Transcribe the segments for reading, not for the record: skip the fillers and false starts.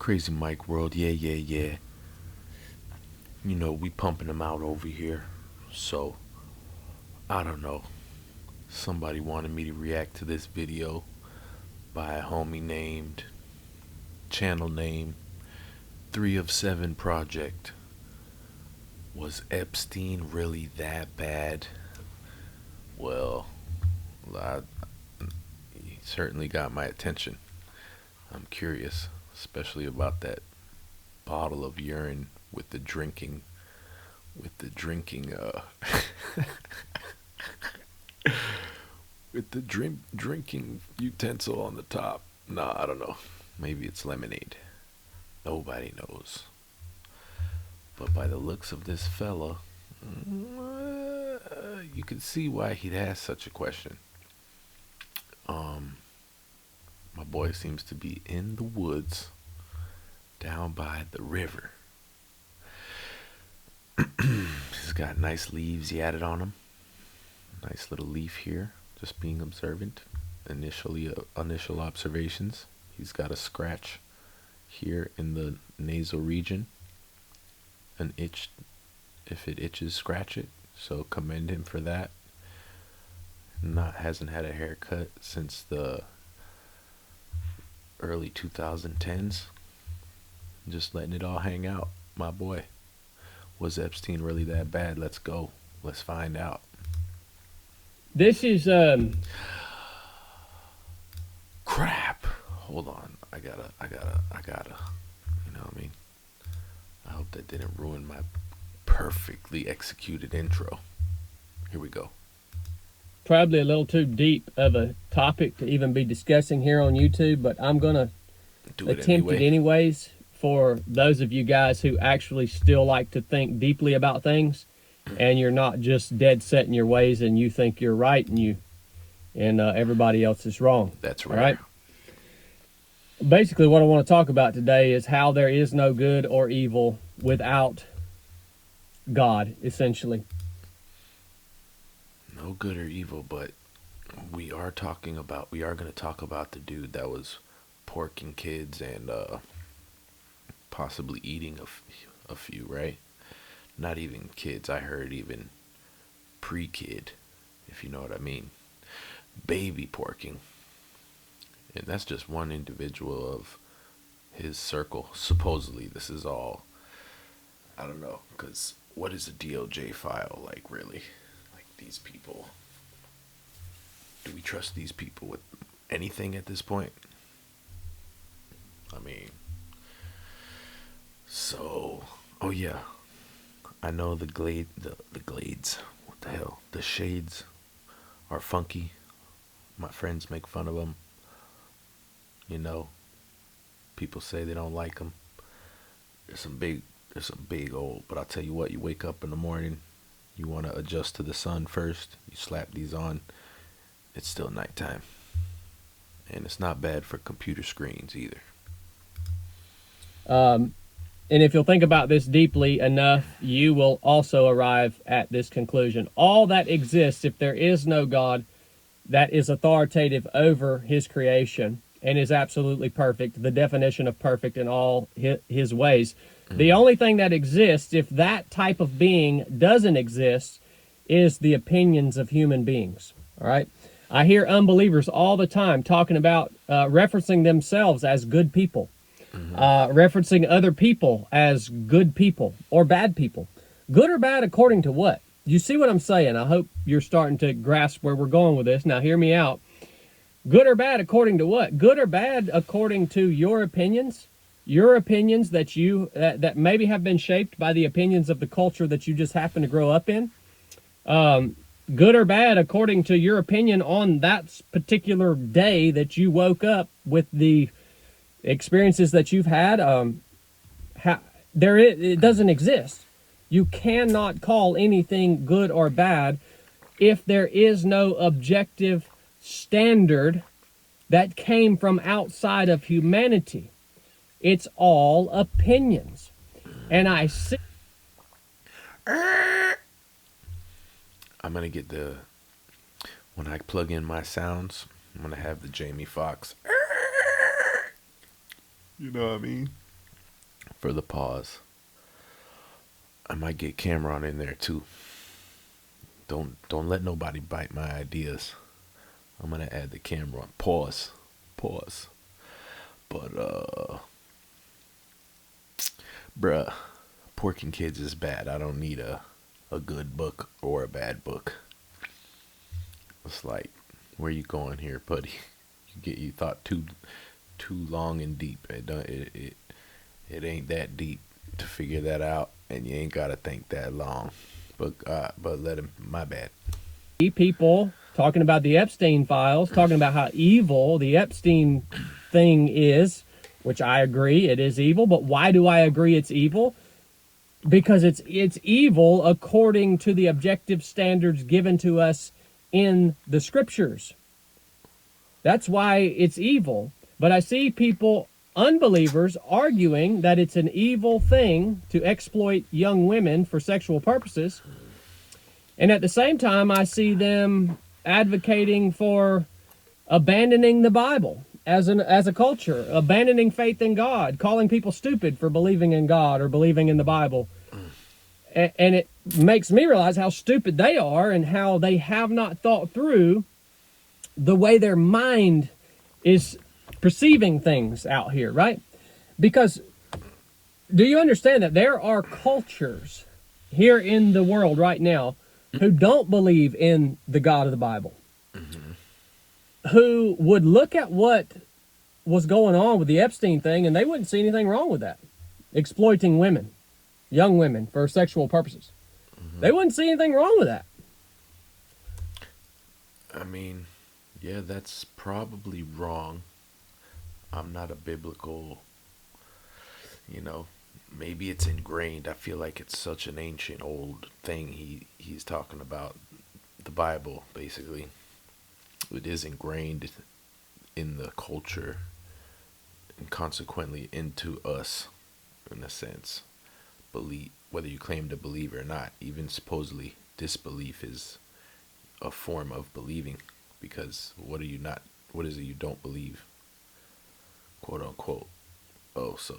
Crazy Mike world, yeah, yeah, yeah. You know, we pumping them out over here. So, I don't know. Somebody wanted me to react to this video by a homie named, channel name, 3 of 7 Project. Was Epstein really that bad? Well, I, he certainly got my attention. I'm curious, especially about that bottle of urine with the drinking, with the drinking, with the drinking utensil on the top. Nah, I don't know. Maybe it's lemonade. Nobody knows. But by the looks of this fella, you can see why he'd ask such a question. Um, my boy seems to be in the woods down by the river. He's got nice leaves he added on him. Nice little leaf here. Just being observant. Initial observations. He's got a scratch here in the nasal region. An itch. If it itches, scratch it. So commend him for that. Hasn't had a haircut since the early 2010s. Just letting it all hang out, my boy. Was Epstein really that bad? Let's go. Let's find out. This is Crap. Hold on. I gotta. You know what I mean? I hope that didn't ruin my perfectly executed intro. Here we go. probably a little too deep of a topic to even be discussing here on YouTube, but I'm gonna Do it attempt it anyway. anyways for those of you guys who actually still like to think deeply about things, and you're not just dead set in your ways and you think you're right and everybody else is wrong. That's All right. right. Basically, what I want to talk about today is how there is no good or evil without God, essentially. No good or evil, but we are going to talk about the dude that was porking kids and possibly eating a few, right? Not even kids. I heard even pre-kid, if you know what I mean. Baby porking. And that's just one individual of his circle. Supposedly, this is all, I don't know, because what is a DOJ file like, really? Like, these people, do we trust these people with anything at this point? I mean, so, oh yeah, I know the glades, what the hell, the shades are funky. My friends make fun of them. You know, people say they don't like them. There's some big old, but I'll tell you what, you wake up in the morning, you want to adjust to the sun first, you slap these on, it's still nighttime. And it's not bad for computer screens either. And if you'll think about this deeply enough, you will also arrive at this conclusion. All that exists, if there is no God that is authoritative over his creation and is absolutely perfect, the definition of perfect in all his ways. The only thing that exists, if that type of being doesn't exist, is the opinions of human beings. All right? I hear unbelievers all the time talking about referencing themselves as good people. Referencing other people as good people or bad people. Good or bad according to what? You see what I'm saying? I hope you're starting to grasp where we're going with this. Now hear me out. Good or bad according to what? Good or bad according to your opinions that you that maybe have been shaped by the opinions of the culture that you just happen to grow up in. Good or bad according to your opinion on that particular day that you woke up with the experiences that you've had. It doesn't exist. You cannot call anything good or bad if there is no objective standard that came from outside of humanity. It's all opinions. And I see. I'm going to get when I plug in my sounds, I'm going to have the Jamie Foxx. You know what I mean? for the pause. I might get Cameron in there too. Don't let nobody bite my ideas. I'm gonna add the Cameron. Pause. Pause. But bruh, Porking Kids is bad. I don't need a good book or a bad book. It's like, where you going here, buddy? You thought too long and deep. It ain't that deep to figure that out, and you ain't gotta think that long. But let him. My bad. People talking about the Epstein files, talking about how evil the Epstein thing is, which I agree it is evil. But why do I agree it's evil? Because it's evil according to the objective standards given to us in the scriptures. That's why it's evil. But I see people, unbelievers, arguing that it's an evil thing to exploit young women for sexual purposes. And at the same time, I see them advocating for abandoning the Bible as a culture, abandoning faith in God, calling people stupid for believing in God or believing in the Bible. And it makes me realize how stupid they are and how they have not thought through the way their mind is perceiving things out here, right? Because do you understand that there are cultures here in the world right now who don't believe in the God of the Bible, who would look at what was going on with the Epstein thing and they wouldn't see anything wrong with that, exploiting women, young women, for sexual purposes. They wouldn't see anything wrong with that. I mean, yeah, that's probably wrong. I'm not a biblical, maybe it's ingrained. I feel like it's such an ancient old thing he's talking about. The Bible, basically. It is ingrained in the culture and consequently into us, in a sense. Believe, whether you claim to believe or not, even supposedly disbelief is a form of believing, because what is it you don't believe, quote unquote? Oh, so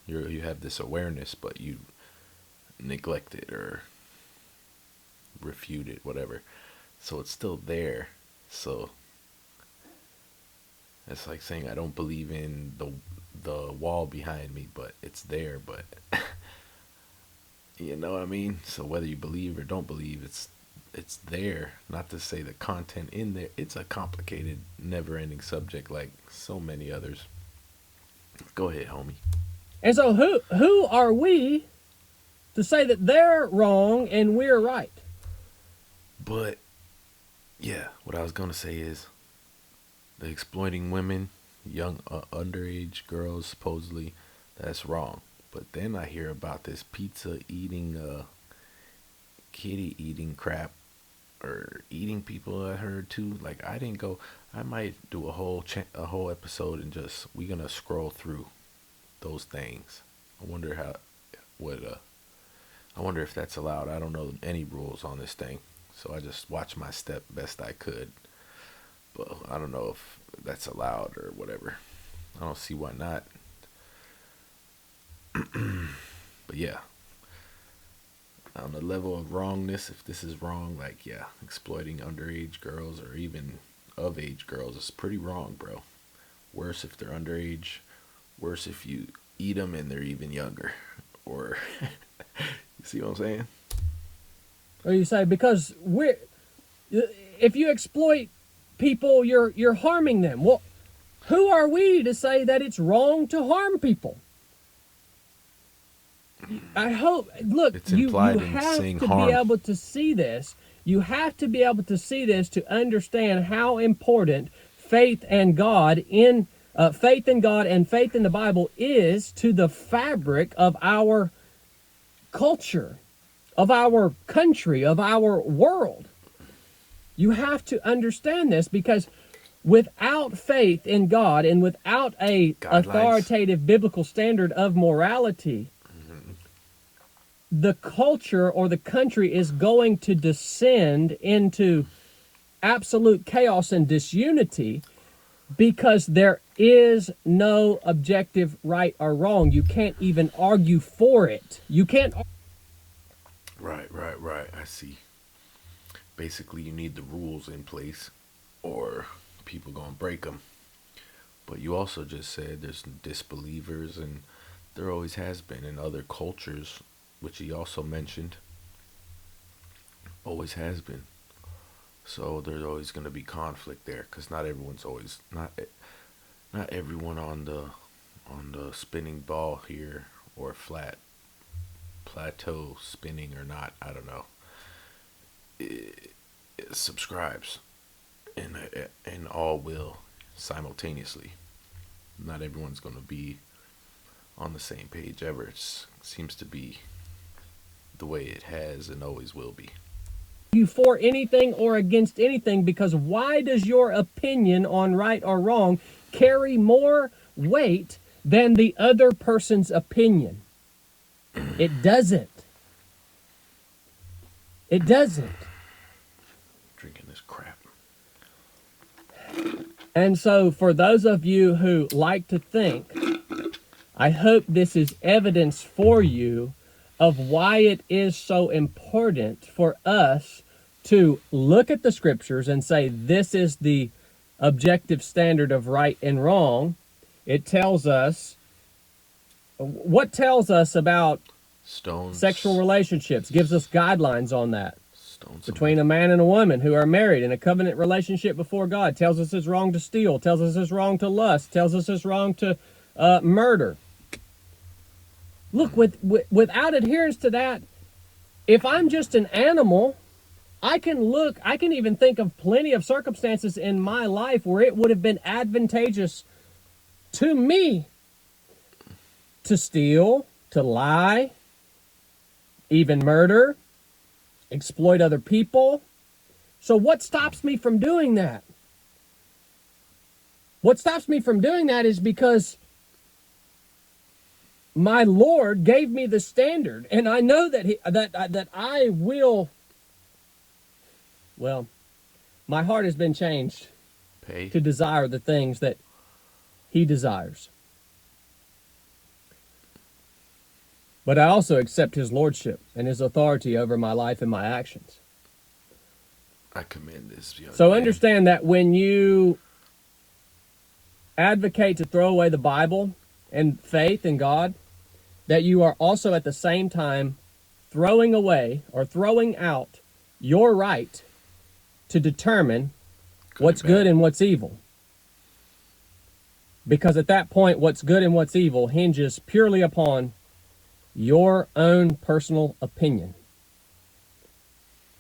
you have this awareness but you neglect it or refute it, whatever, so it's still there. So it's like saying I don't believe in the wall behind me, but it's there. But you know what I mean? So whether you believe or don't believe, it's there. Not to say the content in there. It's a complicated, never-ending subject like so many others. Go ahead, homie. And so who are we to say that they're wrong and we're right? But yeah, what I was going to say is the exploiting women, young underage girls, supposedly, that's wrong. But then I hear about this pizza eating, kitty eating crap, or eating people. I heard too. Like, I didn't go. I might do a whole episode and we're gonna scroll through those things. I wonder I wonder if that's allowed. I don't know any rules on this thing, so I just watched my step best I could. But I don't know if that's allowed or whatever. I don't see why not. But yeah, on the level of wrongness, if this is wrong, like, yeah, exploiting underage girls or even of age girls is pretty wrong, bro. Worse if they're underage. Worse if you eat them and they're even younger. Or, you see what I'm saying? Or you say, because if you exploit people, you're harming them. Well, who are we to say that it's wrong to harm people? I hope, look, you have to be able to see this. You have to be able to see this to understand how important faith in God and faith in the Bible is to the fabric of our culture, of our country, of our world. You have to understand this, because without faith in God and without a authoritative biblical standard of morality, the culture or the country is going to descend into absolute chaos and disunity, because there is no objective right or wrong. You can't even argue for it. You can't. Right, right, right. I see. Basically, you need the rules in place, or people gonna break them. But you also just said there's disbelievers, and there always has been in other cultures, which he also mentioned. Always has been. So there's always gonna be conflict there, because not everyone's always not everyone on the spinning ball here, or flat plateau spinning or not. I don't know. It subscribes, and all will simultaneously. Not everyone's going to be on the same page ever. It seems to be the way it has and always will be. You for anything or against anything, because why does your opinion on right or wrong carry more weight than the other person's opinion? It doesn't. It doesn't. Drinking this crap. And so, for those of you who like to think, I hope this is evidence for you of why it is so important for us to look at the scriptures and say this is the objective standard of right and wrong. It tells us what tells us about Stones. sexual relationships, gives us guidelines on that. Stones. Between a man and a woman who are married in a covenant relationship before God, tells us it's wrong to steal, tells us it's wrong to lust, tells us it's wrong to murder. Look, without adherence to that, if I'm just an animal, I can even think of plenty of circumstances in my life where it would have been advantageous to me to steal, to lie, even murder, exploit other people. So what stops me from doing that? What stops me from doing that is because my Lord gave me the standard, and I know that I will. Well, my heart has been changed to desire the things that He desires. But I also accept His lordship and His authority over my life and my actions. I commend this young So man. understand that when you advocate to throw away the Bible and faith in God, that you are also at the same time throwing away or throwing out your right to determine what's good and what's evil. Because at that point, what's good and what's evil hinges purely upon your own personal opinion.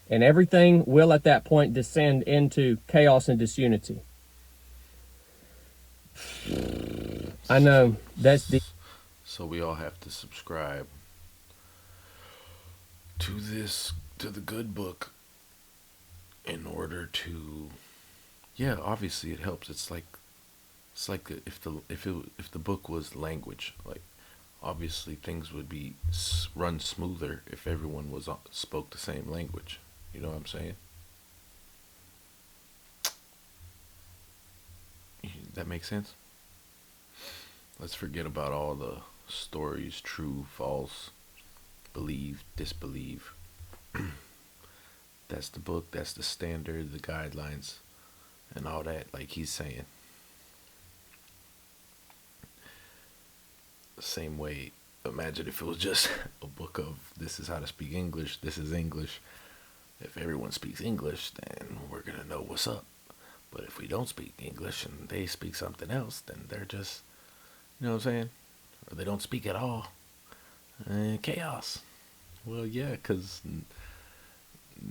And everything will at that point descend into chaos and disunity. I know that's deep. So we all have to subscribe to the good book in order to, yeah, obviously it helps. It's like if the book was language, like obviously things would be run smoother if everyone spoke the same language. You know what I'm saying? That makes sense? Let's forget about all the stories, true, false, believe, disbelieve. That's the book, that's the standard, the guidelines, and all that, like he's saying. The same way, imagine if it was just a book of this is how to speak English, this is English. If everyone speaks English, then we're going to know what's up. But if we don't speak English and they speak something else, then they're just, you know what I'm saying? Or they don't speak at all. Chaos. Well, yeah, because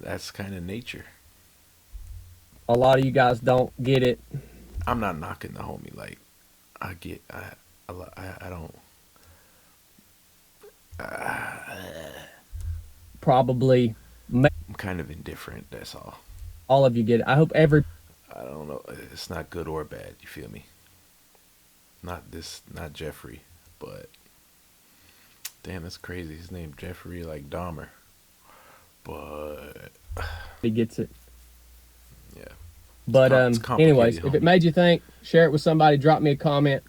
that's kind of nature. A lot of you guys don't get it. I'm not knocking the homie. Like, I don't. Probably I'm kind of indifferent, that's all. all of you get it. I hope I don't know. It's not good or bad, you feel me? Not Jeffrey, but damn, that's crazy. His name Jeffrey, like Dahmer. But he gets it. yeah. But It's anyways, complicated, if it homie. made you think, share it with somebody, drop me a comment.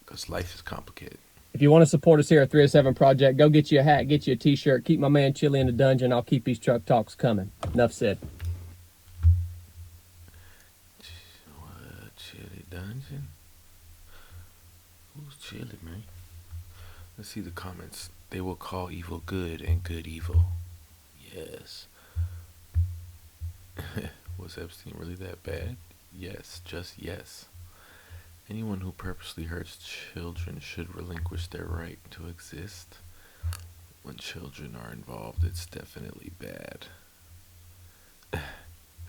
Because life is complicated. If you want to support us here at 307 Project, go get you a hat, get you a t-shirt, keep my man Chili in the dungeon. I'll keep these truck talks coming. Enough said. Chili Dungeon? Who's Chili, man? Let's see the comments. They will call evil good and good evil. Yes. Was Epstein really that bad? Yes, just yes. Anyone who purposely hurts children should relinquish their right to exist. When children are involved, it's definitely bad.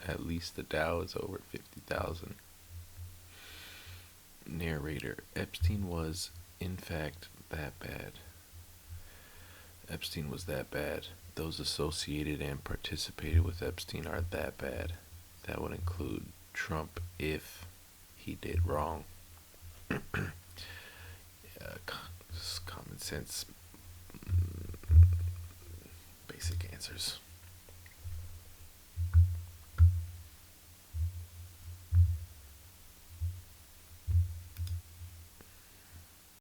At least the Dow is over 50,000. Narrator. Epstein was, in fact, that bad. Epstein was that bad. Those associated and participated with Epstein are that bad. That would include Trump if he did wrong. Just common sense, basic answers.